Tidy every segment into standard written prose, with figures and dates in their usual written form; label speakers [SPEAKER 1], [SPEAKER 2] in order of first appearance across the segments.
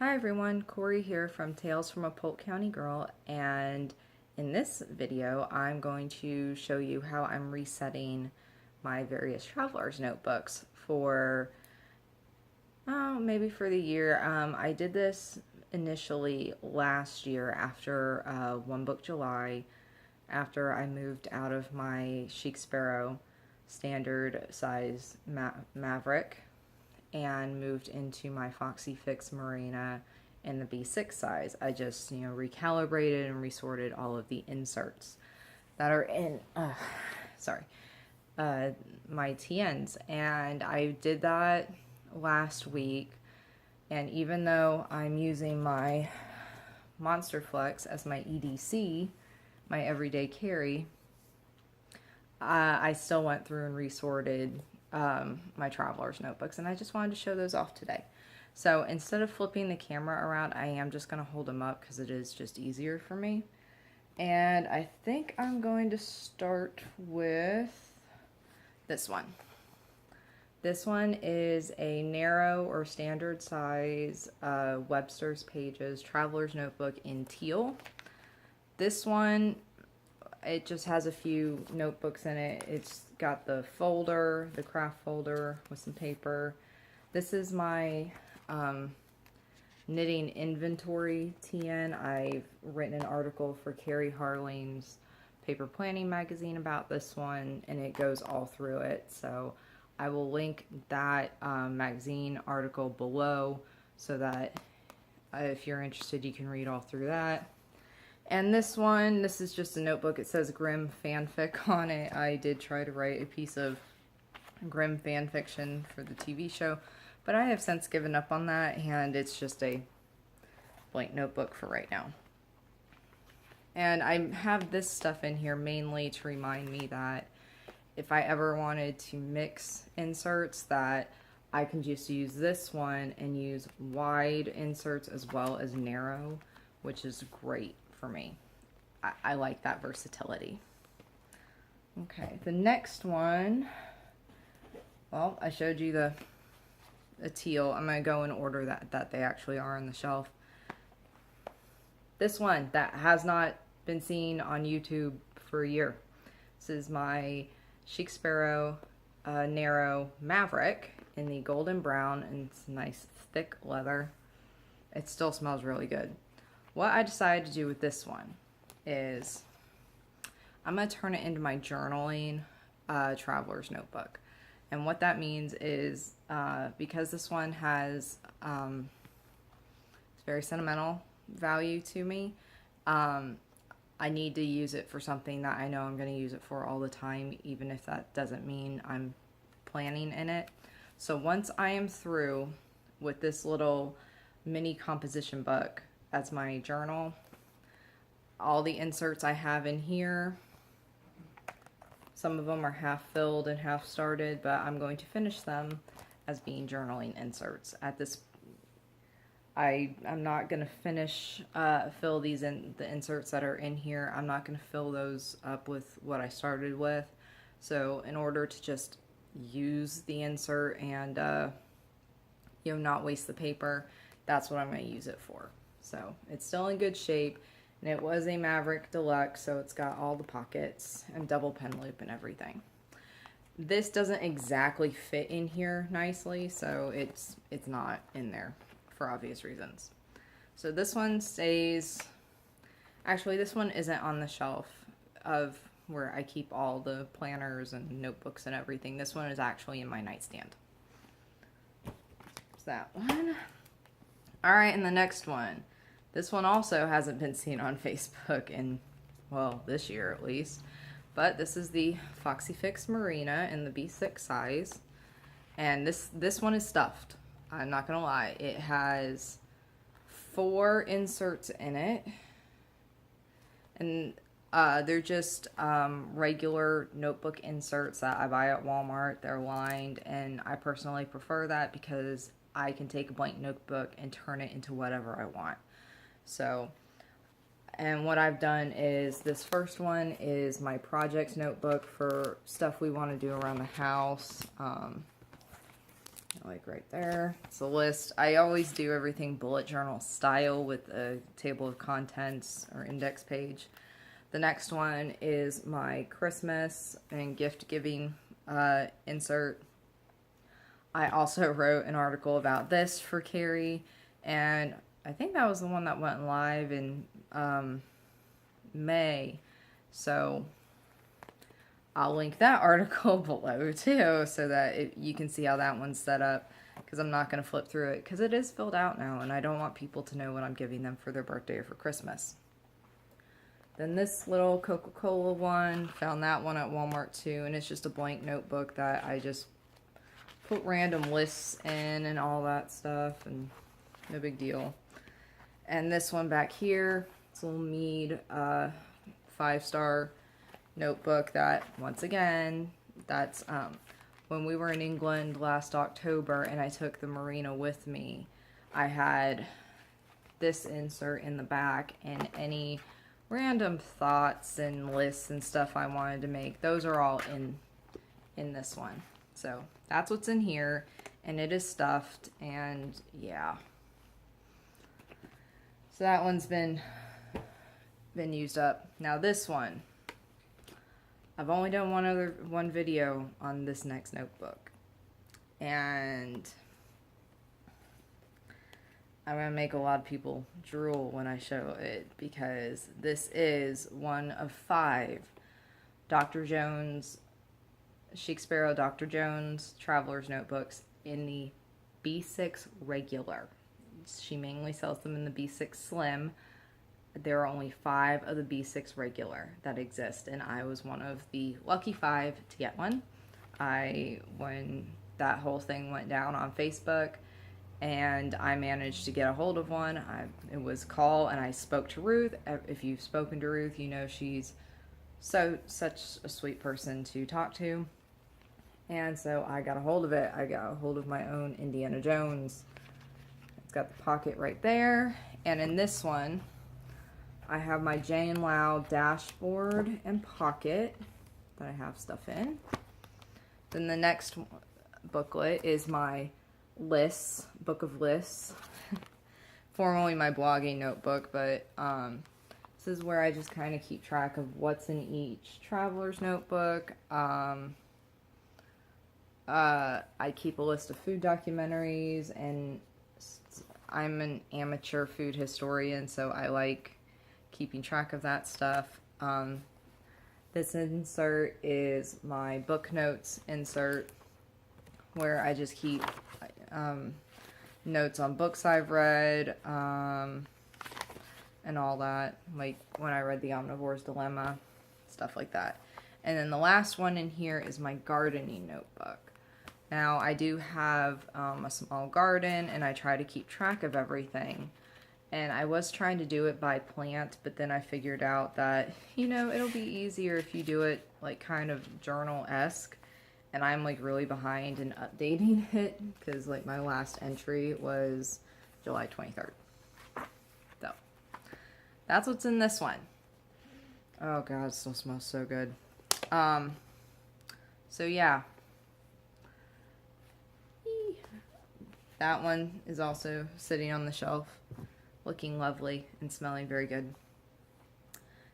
[SPEAKER 1] Hi everyone, Corey here from Tales from a Polk County Girl, and in this video I'm going to show you how I'm resetting my various traveler's notebooks for, maybe for the year. I did this initially last year after One Book July, after I moved out of my Chic Sparrow standard size Maverick and moved into my Foxy Fix Marina in the B6 size. I just, recalibrated and resorted all of the inserts that are in, my TNs. And I did that last week. And even though I'm using my Monster Flex as my EDC, my everyday carry, I still went through and resorted my traveler's notebooks, and I just wanted to show those off today. So instead of flipping the camera around, I am just going to hold them up because it is just easier for me. And I think I'm going to start with this one. This one is a narrow or standard size Webster's Pages traveler's notebook in teal. This one, it just has a few notebooks in it. It's got the folder, the craft folder with some paper. This is my knitting inventory TN. I've written an article for Carrie Harling's paper planning magazine about this one, and it goes all through it. So I will link that magazine article below so that if you're interested, you can read all through that. And this one, this is just a notebook. It says Grimm fanfic on it. I did try to write a piece of Grimm fan fiction for the TV show, but I have since given up on that, and it's just a blank notebook for right now. And I have this stuff in here mainly to remind me that if I ever wanted to mix inserts, that I can just use this one and use wide inserts as well as narrow, which is great for me. I like that versatility. Okay, the next one, well, I showed you the teal. I'm going to go in order that they actually are on the shelf. This one that has not been seen on YouTube for a year. This is my Chic Sparrow narrow Maverick in the golden brown, and it's nice thick leather. It still smells really good. What I decided to do with this one is I'm going to turn it into my journaling traveler's notebook. And what that means is because this one has it's very sentimental value to me, I need to use it for something that I know I'm going to use it for all the time, even if that doesn't mean I'm planning in it. So once I am through with this little mini composition book as my journal, all the inserts I have in here, some of them are half filled and half started, but I'm going to finish them as being journaling inserts. At this, I'm not going to finish fill these in the inserts that are in here. I'm not going to fill those up with what I started with. So in order to just use the insert and not waste the paper, that's what I'm going to use it for. So it's still in good shape, and it was a Maverick Deluxe, so it's got all the pockets and double pen loop and everything. This doesn't exactly fit in here nicely, so it's not in there for obvious reasons. So this one stays, actually this one isn't on the shelf of where I keep all the planners and notebooks and everything. This one is actually in my nightstand. It's that one. Alright, and the next one. This one also hasn't been seen on Facebook in, well, this year at least. But this is the Foxy Fix Marina in the B6 size. And this one is stuffed. I'm not going to lie. It has 4 inserts in it. And they're just regular notebook inserts that I buy at Walmart. They're lined, and I personally prefer that because I can take a blank notebook and turn it into whatever I want. So, and what I've done is this first one is my projects notebook for stuff we want to do around the house. like right there. It's a list. I always do everything bullet journal style with a table of contents or index page. The next one is my Christmas and gift giving insert. I also wrote an article about this for Carrie, and I think that was the one that went live in May. So I'll link that article below too, so that you can see how that one's set up, because I'm not going to flip through it because it is filled out now, and I don't want people to know what I'm giving them for their birthday or for Christmas. Then this little Coca-Cola one, found that one at Walmart too, and it's just a blank notebook that I just put random lists in and all that stuff, and no big deal. And this one back here, it's a little Mead 5-star notebook that, once again, that's when we were in England last October and I took the Marina with me, I had this insert in the back, and any random thoughts and lists and stuff I wanted to make, those are all in this one. So that's what's in here, and it is stuffed, and yeah. So that one's been used up. Now this one, I've only done one video on this next notebook, and I'm going to make a lot of people drool when I show it, because this is one of 5 Dr. Jones, Shakespeare Dr. Jones Traveler's Notebooks in the B6 regular. She mainly sells them in the B6 Slim. There are only 5 of the B6 regular that exist, and I was one of the lucky 5 to get one. When that whole thing went down on Facebook, and I managed to get a hold of one, it was a call, and I spoke to Ruth. If you've spoken to Ruth, you know she's such a sweet person to talk to. And so I got a hold of it. I got a hold of my own Indiana Jones. It's got the pocket right there. And in this one, I have my Jane Lau dashboard and pocket that I have stuff in. Then the next booklet is my lists, book of lists. Formerly my blogging notebook, but this is where I just kind of keep track of what's in each traveler's notebook. I keep a list of food documentaries, and I'm an amateur food historian, so I like keeping track of that stuff. This insert is my book notes insert, where I just keep notes on books I've read, and all that, like when I read The Omnivore's Dilemma, stuff like that. And then the last one in here is my gardening notebook. Now, I do have a small garden, and I try to keep track of everything. And I was trying to do it by plant, but then I figured out that, it'll be easier if you do it like kind of journal-esque. And I'm like really behind in updating it, because like my last entry was July 23rd. So that's what's in this one. Oh God, it still smells so good. So yeah. That one is also sitting on the shelf, looking lovely and smelling very good.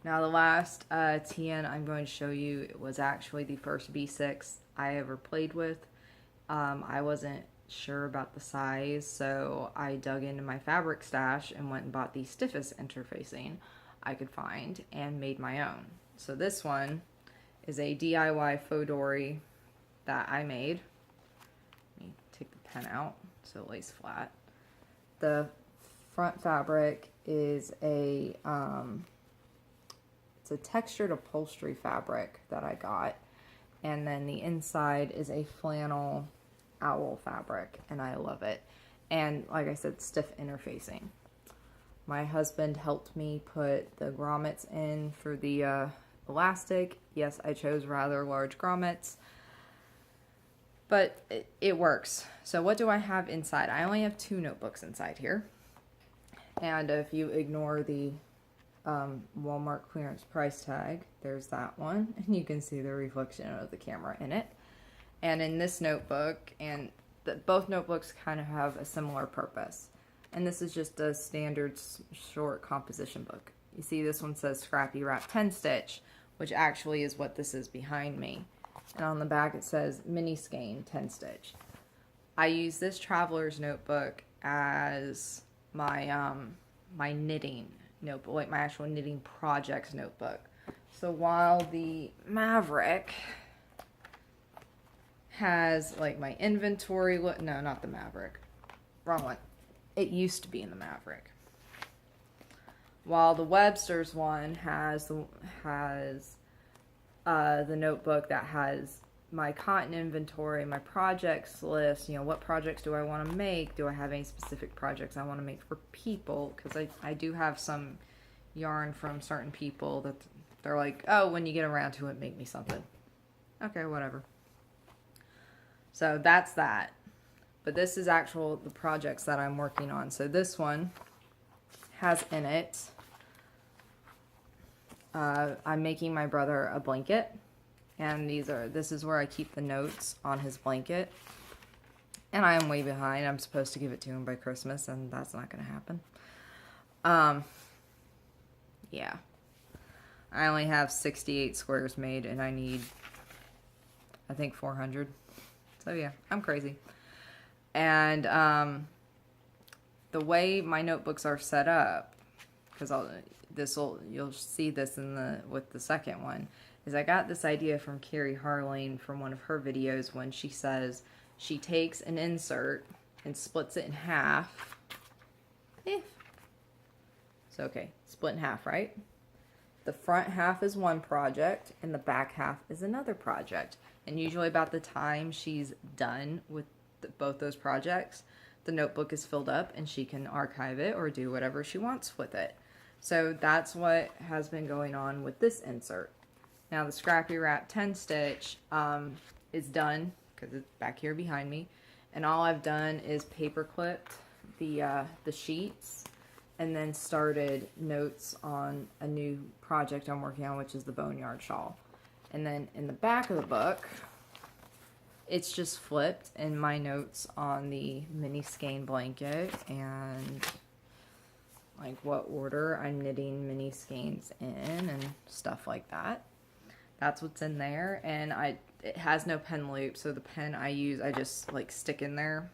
[SPEAKER 1] Now the last TN I'm going to show you was actually the first B6 I ever played with. I wasn't sure about the size, so I dug into my fabric stash and went and bought the stiffest interfacing I could find and made my own. So this one is a DIY faux dory that I made. Let me take the pen out so it lays flat. The front fabric is it's a textured upholstery fabric that I got, and then the inside is a flannel owl fabric, and I love it. And like I said, stiff interfacing. My husband helped me put the grommets in for the elastic. Yes, I chose rather large grommets, but it works. So what do I have inside? I only have 2 notebooks inside here. And if you ignore the Walmart clearance price tag, there's that one, and you can see the reflection of the camera in it. And in this notebook, and both notebooks kind of have a similar purpose. And this is just a standard short composition book. You see this one says Scrappy Wrap 10 Stitch, which actually is what this is behind me. And on the back it says Mini Skein 10 Stitch. I use this traveler's notebook as my my knitting notebook, like my actual knitting projects notebook. So while the Maverick has like my inventory, no, not the Maverick, wrong one. It used to be in the Maverick. While the Webster's one has the notebook that has my cotton inventory, my projects list, you know, what projects do I want to make? Do I have any specific projects I want to make for people? Because I do have some yarn from certain people that they're like, oh, when you get around to it, make me something. Okay, whatever. So that's that. But this is the projects that I'm working on. So this one has in it, I'm making my brother a blanket. And this is where I keep the notes on his blanket. And I am way behind. I'm supposed to give it to him by Christmas, and that's not going to happen. Yeah. I only have 68 squares made, and I need, I think, 400. So yeah, I'm crazy. And the way my notebooks are set up, because you'll see this with the second one, is I got this idea from Carrie Harling from one of her videos when she says she takes an insert and splits it in half. So okay, split in half, right? The front half is one project and the back half is another project. And usually about the time she's done with both those projects, the notebook is filled up and she can archive it or do whatever she wants with it. So that's what has been going on with this insert. Now the Scrappy Wrap 10 Stitch is done because it's back here behind me, and all I've done is paper clipped the sheets and then started notes on a new project I'm working on, which is the Boneyard Shawl. And then in the back of the book, it's just flipped and my notes on the mini skein blanket and like what order I'm knitting mini skeins in and stuff like that. That's what's in there. And it has no pen loop, so the pen I use, I just like stick in there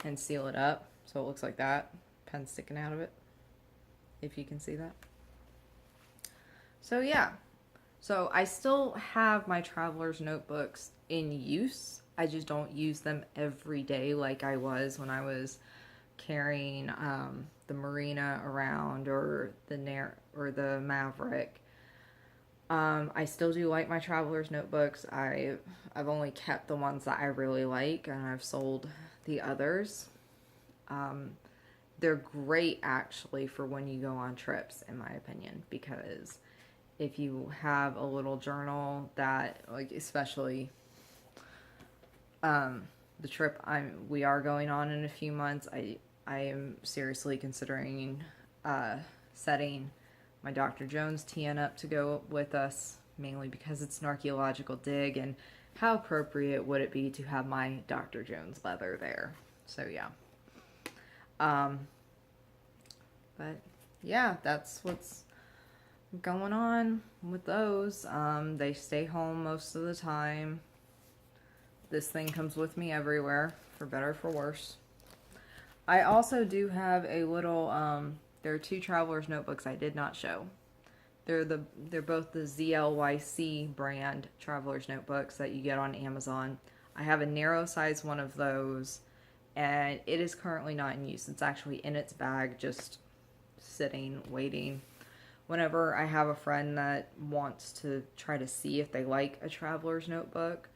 [SPEAKER 1] and seal it up so it looks like that. Pen sticking out of it, if you can see that. So yeah, so I still have my traveler's notebooks in use. I just don't use them every day like I was when I was carrying the Marina around or the Maverick. I still do like my traveler's notebooks. I've only kept the ones that I really like, and I've sold the others. They're great actually for when you go on trips, in my opinion, because if you have a little journal that, like, especially the trip we are going on in a few months, I am seriously considering setting my Dr. Jones TN up to go with us, mainly because it's an archaeological dig, and how appropriate would it be to have my Dr. Jones leather there. So yeah. But yeah, that's what's going on with those. They stay home most of the time. This thing comes with me everywhere, for better or for worse. I also do have a little, there are two traveler's notebooks I did not show. They're both the ZLYC brand traveler's notebooks that you get on Amazon. I have a narrow size one of those, and it is currently not in use. It's actually in its bag, just sitting, waiting. Whenever I have a friend that wants to try to see if they like a traveler's notebook,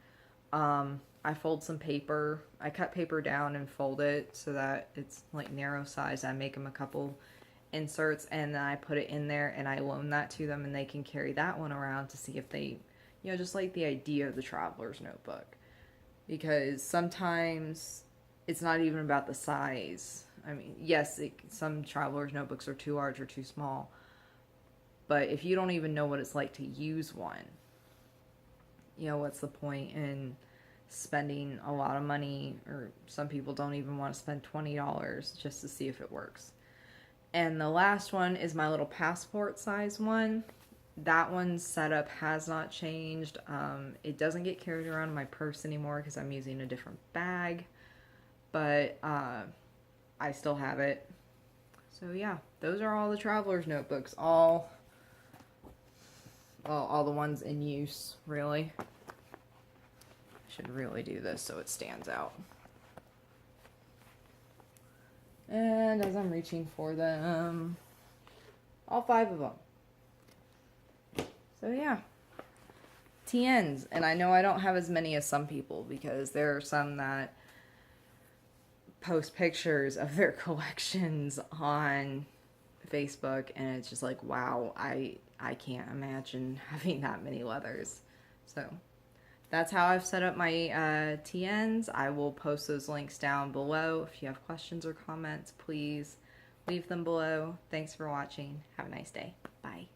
[SPEAKER 1] I fold some paper. I cut paper down and fold it so that it's like narrow size. I make them a couple inserts and then I put it in there and I loan that to them, and they can carry that one around to see if they, you know, just like the idea of the traveler's notebook. Because sometimes it's not even about the size. I mean, yes, some traveler's notebooks are too large or too small. But if you don't even know what it's like to use one, you know, what's the point in spending a lot of money, or some people don't even want to spend $20 just to see if it works. And the last one is my little passport size one. That one's setup has not changed. It doesn't get carried around in my purse anymore because I'm using a different bag, but I still have it. So yeah, those are all the traveler's notebooks, all the ones in use, really. I should really do this so it stands out. And as I'm reaching for them, all 5 of them. So yeah, TNs. And I know I don't have as many as some people, because there are some that post pictures of their collections on Facebook, and it's just like, wow, I can't imagine having that many leathers. So that's how I've set up my TNs. I will post those links down below. If you have questions or comments, please leave them below. Thanks for watching. Have a nice day. Bye.